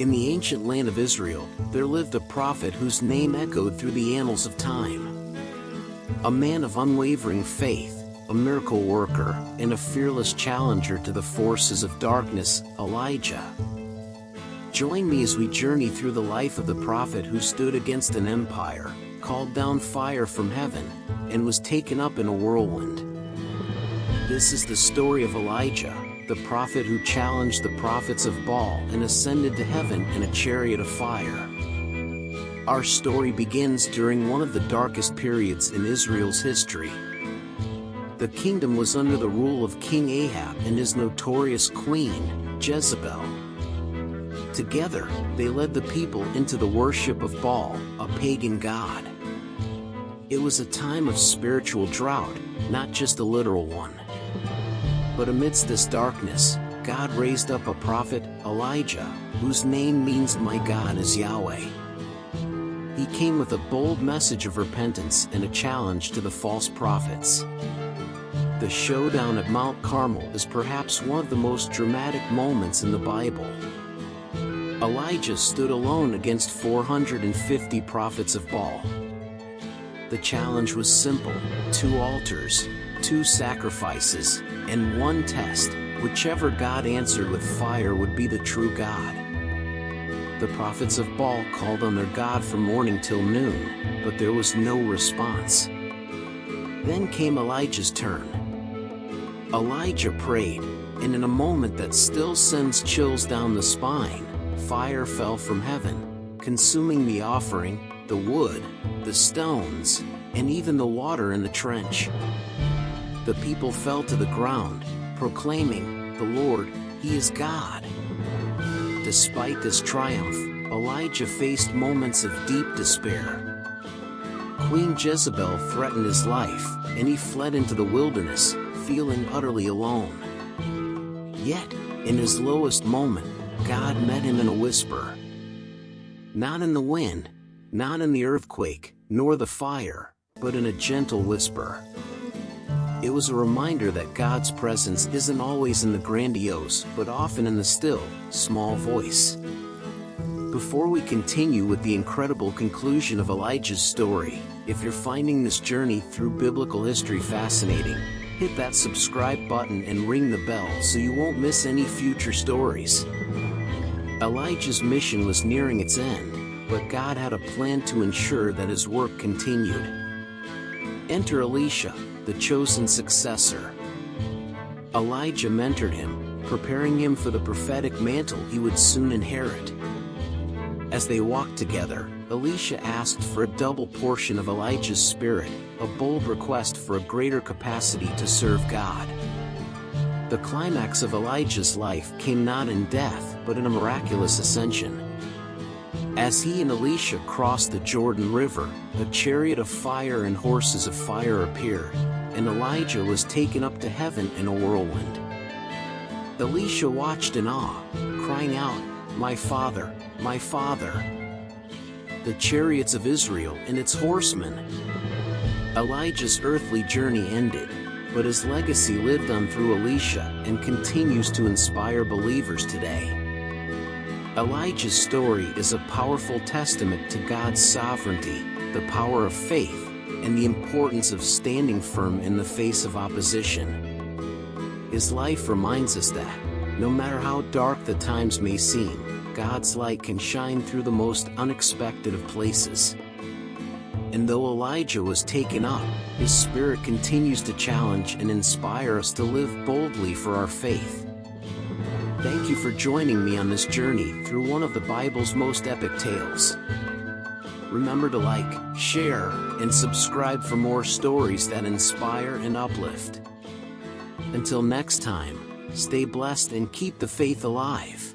In the ancient land of Israel, there lived a prophet whose name echoed through the annals of time. A man of unwavering faith, a miracle worker, and a fearless challenger to the forces of darkness, Elijah. Join me as we journey through the life of the prophet who stood against an empire, called down fire from heaven, and was taken up in a whirlwind. This is the story of Elijah, the prophet who challenged the prophets of Baal and ascended to heaven in a chariot of fire. Our story begins during one of the darkest periods in Israel's history. The kingdom was under the rule of King Ahab and his notorious queen, Jezebel. Together, they led the people into the worship of Baal, a pagan god. It was a time of spiritual drought, not just a literal one. But amidst this darkness, God raised up a prophet, Elijah, whose name means "My God is Yahweh." He came with a bold message of repentance and a challenge to the false prophets. The showdown at Mount Carmel is perhaps one of the most dramatic moments in the Bible. Elijah stood alone against 450 prophets of Baal. The challenge was simple: 2 altars, 2 sacrifices, and 1 test. Whichever God answered with fire would be the true God. The prophets of Baal called on their God from morning till noon, but there was no response. Then came Elijah's turn. Elijah prayed, and in a moment that still sends chills down the spine, fire fell from heaven, consuming the offering, the wood, the stones, and even the water in the trench. The people fell to the ground, proclaiming, "The Lord, He is God." Despite this triumph, Elijah faced moments of deep despair. Queen Jezebel threatened his life, and he fled into the wilderness, feeling utterly alone. Yet, in his lowest moment, God met him in a whisper. Not in the wind, not in the earthquake, nor the fire, but in a gentle whisper. It was a reminder that God's presence isn't always in the grandiose, but often in the still, small voice. Before we continue with the incredible conclusion of Elijah's story, if you're finding this journey through biblical history fascinating, hit that subscribe button and ring the bell so you won't miss any future stories. Elijah's mission was nearing its end, but God had a plan to ensure that his work continued. Enter Elisha, the chosen successor. Elijah mentored him, preparing him for the prophetic mantle he would soon inherit. As they walked together, Elisha asked for a double portion of Elijah's spirit, a bold request for a greater capacity to serve God. The climax of Elijah's life came not in death, but in a miraculous ascension. As he and Elisha crossed the Jordan River, a chariot of fire and horses of fire appeared, and Elijah was taken up to heaven in a whirlwind. Elisha watched in awe, crying out, my father, the chariots of Israel and its horsemen." Elijah's earthly journey ended, but his legacy lived on through Elisha and continues to inspire believers today. Elijah's story is a powerful testament to God's sovereignty, the power of faith, and the importance of standing firm in the face of opposition. His life reminds us that, no matter how dark the times may seem, God's light can shine through the most unexpected of places. And though Elijah was taken up, his spirit continues to challenge and inspire us to live boldly for our faith. Thank you for joining me on this journey through one of the Bible's most epic tales. Remember to like, share, and subscribe for more stories that inspire and uplift. Until next time, stay blessed and keep the faith alive.